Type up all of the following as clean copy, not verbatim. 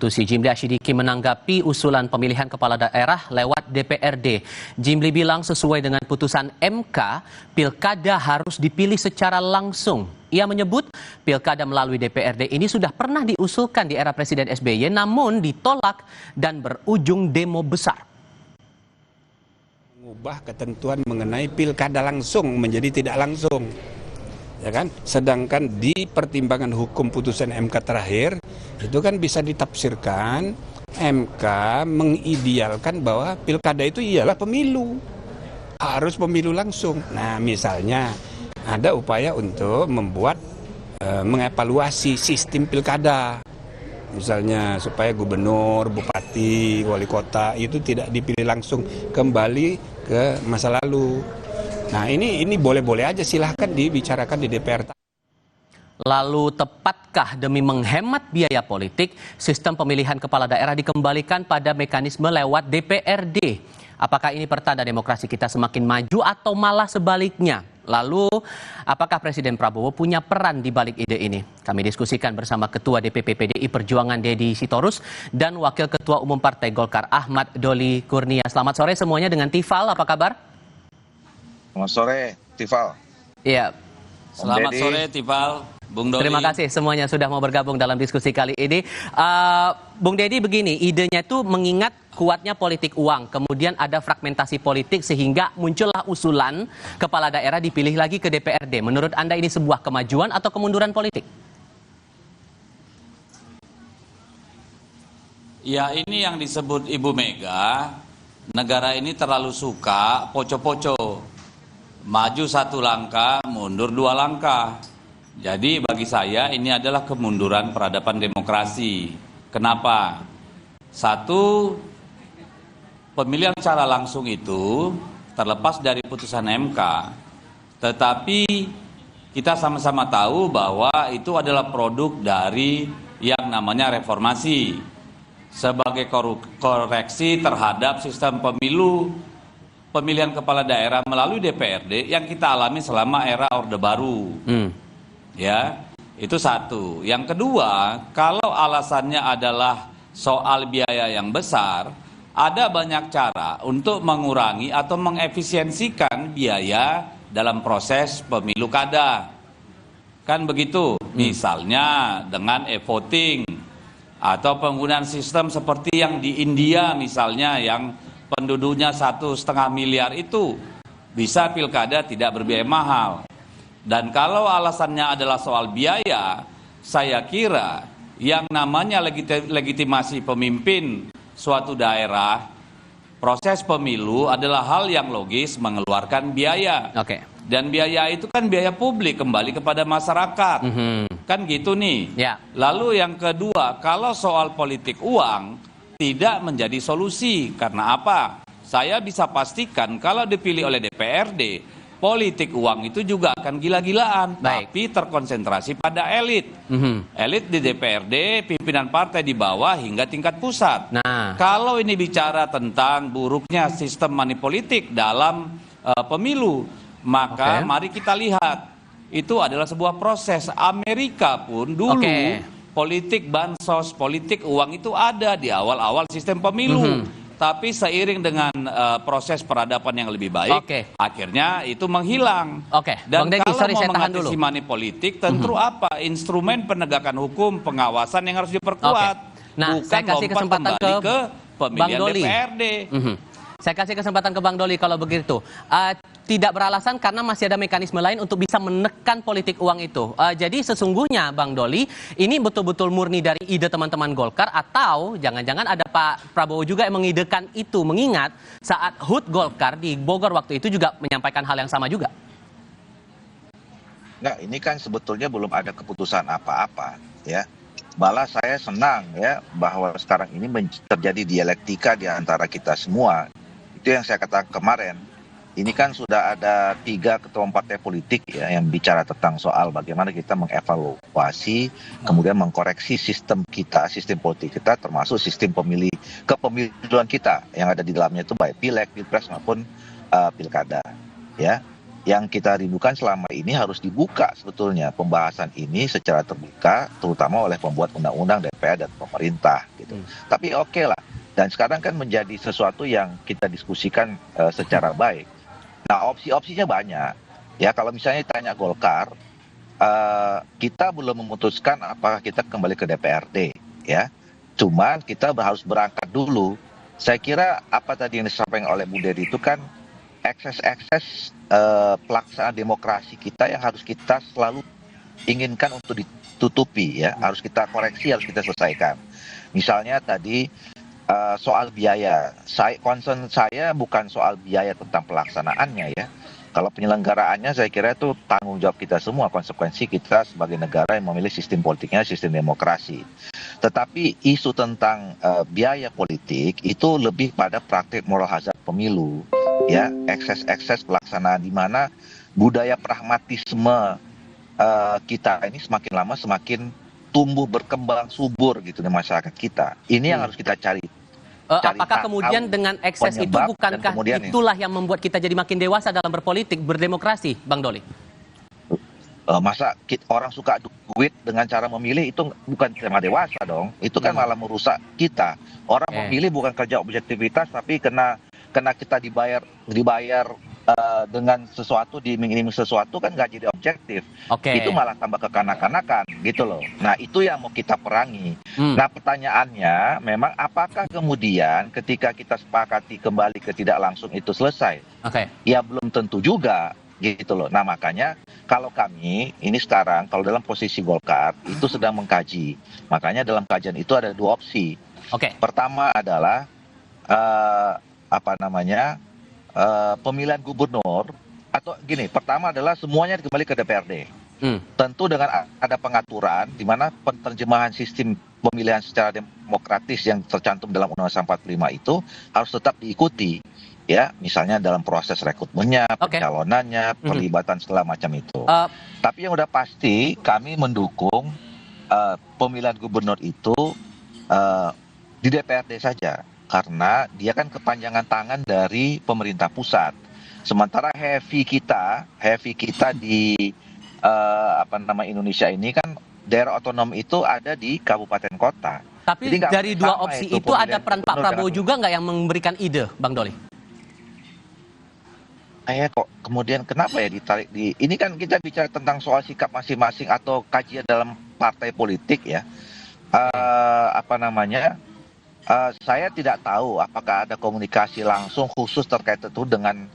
Konstitusi, Jimli Asyidiki menanggapi usulan pemilihan kepala daerah lewat DPRD. Jimli bilang sesuai dengan putusan MK, pilkada harus dipilih secara langsung. Ia menyebut pilkada melalui DPRD ini sudah pernah diusulkan di era Presiden SBY, namun ditolak dan berujung demo besar. Mengubah ketentuan mengenai pilkada langsung menjadi tidak langsung. Ya kan? Sedangkan di pertimbangan hukum putusan MK terakhir itu kan bisa ditafsirkan MK mengidealkan bahwa pilkada itu ialah pemilu, harus pemilu langsung. Nah, misalnya ada upaya untuk membuat mengevaluasi sistem pilkada, misalnya supaya gubernur, bupati, wali kota itu tidak dipilih langsung, kembali ke masa lalu. Nah, ini boleh-boleh aja, silahkan dibicarakan di DPR. Lalu tepatkah demi menghemat biaya politik, sistem pemilihan kepala daerah dikembalikan pada mekanisme lewat DPRD? Apakah ini pertanda demokrasi kita semakin maju atau malah sebaliknya? Lalu, apakah Presiden Prabowo punya peran di balik ide ini? Kami diskusikan bersama Ketua DPP PDI Perjuangan Deddy Sitorus dan Wakil Ketua Umum Partai Golkar Ahmad Doli Kurnia. Selamat sore semuanya dengan Tifal, apa kabar? Selamat sore, Tifal. Iya. Selamat sore, Tifal. Bung Doli. Terima kasih semuanya sudah mau bergabung dalam diskusi kali ini. Bung Deddy, begini, idenya itu mengingat kuatnya politik uang, kemudian ada fragmentasi politik sehingga muncullah usulan kepala daerah dipilih lagi ke DPRD. Menurut Anda ini sebuah kemajuan atau kemunduran politik? Ya, ini yang disebut Ibu Mega, negara ini terlalu suka poco-poco. Maju satu langkah, mundur dua langkah. Jadi bagi saya ini adalah kemunduran peradaban demokrasi. Kenapa? Satu, pemilihan secara langsung itu terlepas dari putusan MK. Tetapi kita sama-sama tahu bahwa itu adalah produk dari yang namanya reformasi. Sebagai koreksi terhadap sistem pemilihan kepala daerah melalui DPRD yang kita alami selama era Orde Baru. Ya, itu satu. Yang kedua, kalau alasannya adalah soal biaya yang besar, ada banyak cara untuk mengurangi atau mengefisiensikan biaya dalam proses pemilu kada. Kan begitu, misalnya dengan e-voting atau penggunaan sistem seperti yang di India misalnya yang penduduknya 1,5 miliar itu bisa pilkada tidak berbiaya mahal. Dan kalau alasannya adalah soal biaya, saya kira yang namanya legitimasi pemimpin suatu daerah, proses pemilu adalah hal yang logis mengeluarkan biaya. Dan biaya itu kan biaya publik kembali kepada masyarakat. Kan gitu nih. Lalu yang kedua, kalau soal politik uang tidak menjadi solusi. Karena apa? Saya bisa pastikan kalau dipilih oleh DPRD, politik uang itu juga akan gila-gilaan. Tapi terkonsentrasi pada elit. Elit di DPRD, pimpinan partai di bawah hingga tingkat pusat. Kalau ini bicara tentang buruknya sistem money politik dalam pemilu, maka mari kita lihat. Itu adalah sebuah proses. Amerika pun dulu politik bansos, politik uang itu ada di awal-awal sistem pemilu. Tapi seiring dengan proses peradaban yang lebih baik, akhirnya itu menghilang. Dan kalau mau mengatasi money politik, tentu apa? Instrumen penegakan hukum, pengawasan yang harus diperkuat. Nah, bukan saya kasih kesempatan ke pemilihan DPRD. Saya kasih kesempatan ke Bang Doli kalau begitu. Tidak beralasan karena masih ada mekanisme lain untuk bisa menekan politik uang itu. Jadi sesungguhnya Bang Doli, ini betul-betul murni dari ide teman-teman Golkar atau jangan-jangan ada Pak Prabowo juga yang mengidekan itu, mengingat saat HUT Golkar di Bogor waktu itu juga menyampaikan hal yang sama juga. Nah, ini kan sebetulnya belum ada keputusan apa-apa, ya. Malah saya senang ya bahwa sekarang ini terjadi dialektika di antara kita semua. Itu yang saya katakan kemarin. Ini kan sudah ada 3 ketua partai politik ya yang bicara tentang soal bagaimana kita mengevaluasi, kemudian mengkoreksi sistem kita, sistem politik kita, termasuk sistem kepemiluan kita yang ada di dalamnya itu baik pileg, pilpres maupun pilkada. Ya, yang kita rindukan selama ini harus dibuka sebetulnya pembahasan ini secara terbuka, terutama oleh pembuat undang-undang, DPR dan pemerintah gitu. Tapi oke lah. Dan sekarang kan menjadi sesuatu yang kita diskusikan secara baik. Nah, opsi-opsinya banyak. Ya, kalau misalnya tanya Golkar, kita belum memutuskan apakah kita kembali ke DPRD, ya. Cuman kita harus berangkat dulu. Saya kira apa tadi yang disampaikan oleh Bu Dedi itu kan ekses pelaksanaan demokrasi kita yang harus kita selalu inginkan untuk ditutupi, ya, harus kita koreksi, harus kita selesaikan. Misalnya tadi soal biaya, concern saya bukan soal biaya tentang pelaksanaannya, ya. Kalau penyelenggaraannya saya kira itu tanggung jawab kita semua, konsekuensi kita sebagai negara yang memilih sistem politiknya, sistem demokrasi. Tetapi isu tentang biaya politik itu lebih pada praktik moral hazard pemilu, ya, ekses pelaksanaan di mana budaya pragmatisme kita ini semakin lama semakin tumbuh berkembang subur gitu di masyarakat kita. Ini yang harus kita cari. Apakah kemudian dengan ekses itu bukankah itulah yang membuat kita jadi makin dewasa dalam berpolitik, berdemokrasi, Bang Doli? Masa orang suka duit dengan cara memilih itu bukan tema dewasa dong. Itu kan malah merusak kita. Orang memilih bukan kerja objektivitas, tapi kena kita dibayar dengan sesuatu, diiming-iming sesuatu kan nggak jadi objektif. Itu malah tambah kekanak-kanakan gitu loh. Nah, itu yang mau kita perangi. Nah, pertanyaannya memang apakah kemudian ketika kita sepakati kembali ke tidak langsung itu selesai? Ya belum tentu juga gitu loh. Nah, makanya kalau kami ini sekarang kalau dalam posisi Golkar itu sedang mengkaji. Makanya dalam kajian itu ada dua opsi. Pertama adalah pemilihan gubernur, atau gini, pertama adalah semuanya kembali ke DPRD. Tentu dengan ada pengaturan di mana penerjemahan sistem pemilihan secara demokratis yang tercantum dalam Undang-Undang 45 itu harus tetap diikuti, ya, misalnya dalam proses rekrutmennya, pencalonannya, perlibatan segala macam itu. Tapi yang udah pasti kami mendukung pemilihan gubernur itu di DPRD saja. Karena dia kan kepanjangan tangan dari pemerintah pusat. Sementara heavy kita di Indonesia ini kan daerah otonom itu ada di kabupaten kota. Tapi dari dua opsi itu ada peran Pak Prabowo juga nggak yang memberikan ide, Bang Doli? Kok kemudian kenapa ya ditarik di ini kan kita bicara tentang soal sikap masing-masing atau kajian dalam partai politik, ya. Saya tidak tahu apakah ada komunikasi langsung khusus terkait itu dengan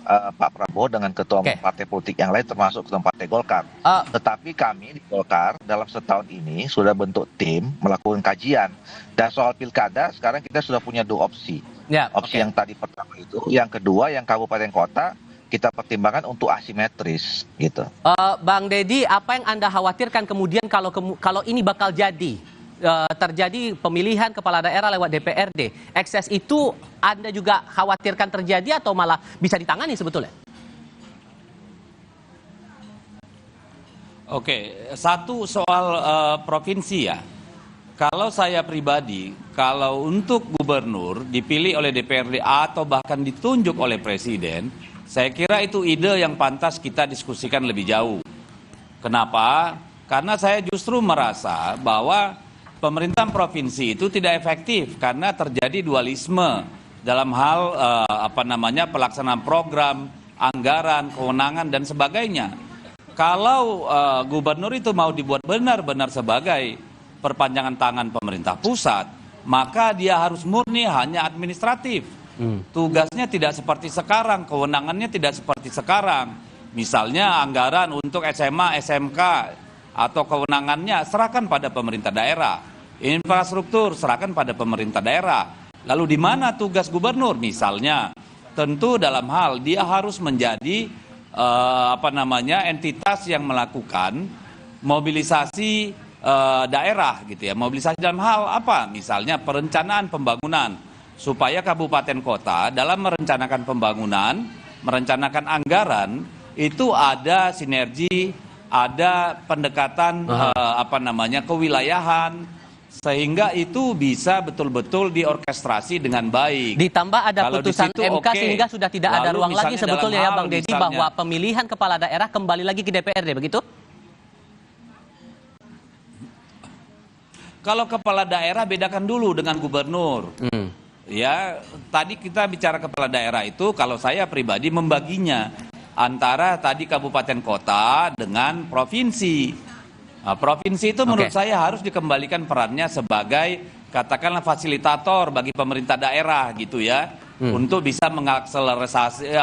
Pak Prabowo dengan ketua partai politik yang lain termasuk ketua partai Golkar. Tetapi kami di Golkar dalam setahun ini sudah bentuk tim melakukan kajian. Dan soal pilkada sekarang kita sudah punya dua opsi. Opsi yang tadi pertama itu, yang kedua yang kabupaten kota kita pertimbangkan untuk asimetris gitu. Bang Dedi, apa yang Anda khawatirkan kemudian kalau ini bakal terjadi pemilihan kepala daerah lewat DPRD? Ekses itu Anda juga khawatirkan terjadi atau malah bisa ditangani sebetulnya? Satu soal provinsi, ya. Kalau saya pribadi, kalau untuk gubernur dipilih oleh DPRD atau bahkan ditunjuk oleh presiden, saya kira itu ide yang pantas kita diskusikan lebih jauh. Kenapa? Karena saya justru merasa bahwa pemerintahan provinsi itu tidak efektif karena terjadi dualisme dalam hal pelaksanaan program, anggaran, kewenangan dan sebagainya. Kalau gubernur itu mau dibuat benar-benar sebagai perpanjangan tangan pemerintah pusat, maka dia harus murni hanya administratif. Tugasnya tidak seperti sekarang, kewenangannya tidak seperti sekarang. Misalnya anggaran untuk SMA, SMK atau kewenangannya serahkan pada pemerintah daerah. Infrastruktur serahkan pada pemerintah daerah. Lalu di mana tugas gubernur? Misalnya, tentu dalam hal dia harus menjadi entitas yang melakukan mobilisasi daerah gitu ya. Mobilisasi dalam hal apa? Misalnya perencanaan pembangunan supaya kabupaten kota dalam merencanakan pembangunan, merencanakan anggaran itu ada sinergi, ada pendekatan kewilayahan, sehingga itu bisa betul-betul diorkestrasi dengan baik. Ditambah ada Kalau di putusan situ, MK oke. sehingga sudah tidak ada Lalu ruang lagi misalnya sebetulnya dalam ya hal, Bang Deddy misalnya- bahwa pemilihan kepala daerah kembali lagi ke DPRD, begitu? Kalau kepala daerah bedakan dulu dengan gubernur. Ya, tadi kita bicara kepala daerah itu kalau saya pribadi membaginya antara tadi kabupaten kota dengan provinsi. Nah, provinsi itu menurut saya harus dikembalikan perannya sebagai katakanlah fasilitator bagi pemerintah daerah gitu ya, untuk bisa mengakselerasi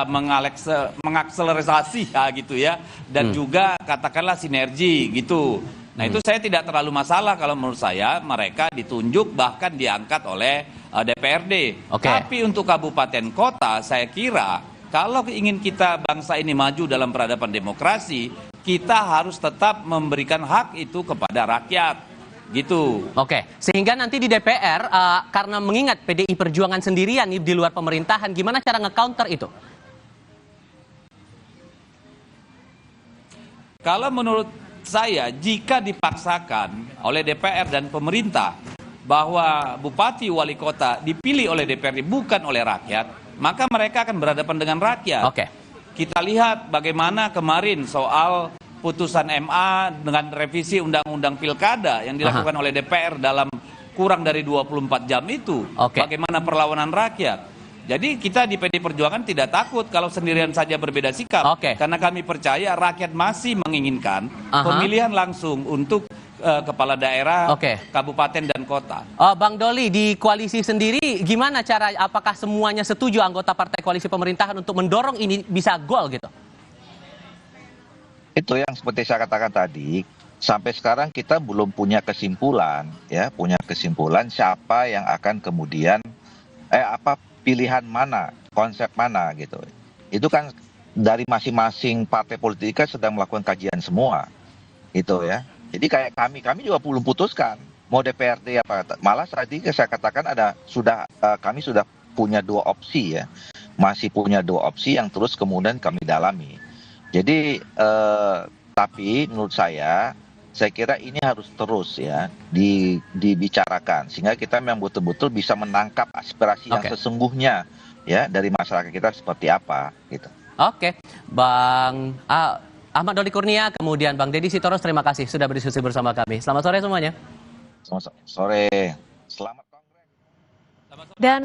ya gitu ya, dan juga katakanlah sinergi gitu. Nah itu saya tidak terlalu masalah kalau menurut saya mereka ditunjuk bahkan diangkat oleh DPRD. Tapi untuk kabupaten kota saya kira kalau ingin kita bangsa ini maju dalam peradaban demokrasi, kita harus tetap memberikan hak itu kepada rakyat, gitu. Oke, sehingga nanti di DPR karena mengingat PDI Perjuangan sendirian nih di luar pemerintahan, gimana cara nge-counter itu? Kalau menurut saya, jika dipaksakan oleh DPR dan pemerintah bahwa bupati wali kota dipilih oleh DPRD bukan oleh rakyat, maka mereka akan berhadapan dengan rakyat. Kita lihat bagaimana kemarin soal putusan MA dengan revisi Undang-Undang Pilkada yang dilakukan oleh DPR dalam kurang dari 24 jam itu. Bagaimana perlawanan rakyat. Jadi kita di PD Perjuangan tidak takut kalau sendirian saja berbeda sikap. Karena kami percaya rakyat masih menginginkan pemilihan langsung untuk kepala daerah, kabupaten dan kota. Bang Doli, di koalisi sendiri gimana cara, apakah semuanya setuju anggota partai koalisi pemerintahan untuk mendorong ini bisa gol gitu? Itu yang seperti saya katakan tadi, sampai sekarang kita belum punya kesimpulan, ya, siapa yang akan kemudian pilihan mana, konsep mana gitu. Itu kan dari masing-masing partai politik kan sedang melakukan kajian semua, gitu ya. Jadi kayak kami juga belum putuskan mau DPRD apa. Malah tadi saya katakan kami sudah punya dua opsi ya, masih punya dua opsi yang terus kemudian kami dalami. Jadi tapi menurut saya kira ini harus terus ya dibicarakan sehingga kita memang betul-betul bisa menangkap aspirasi yang sesungguhnya ya dari masyarakat kita seperti apa gitu. Bang Ahmad Doli Kurnia, kemudian Bang Deddy Sitorus, terima kasih sudah berdiskusi bersama kami. Selamat sore semuanya. Selamat sore. Selamat Kongres. Dan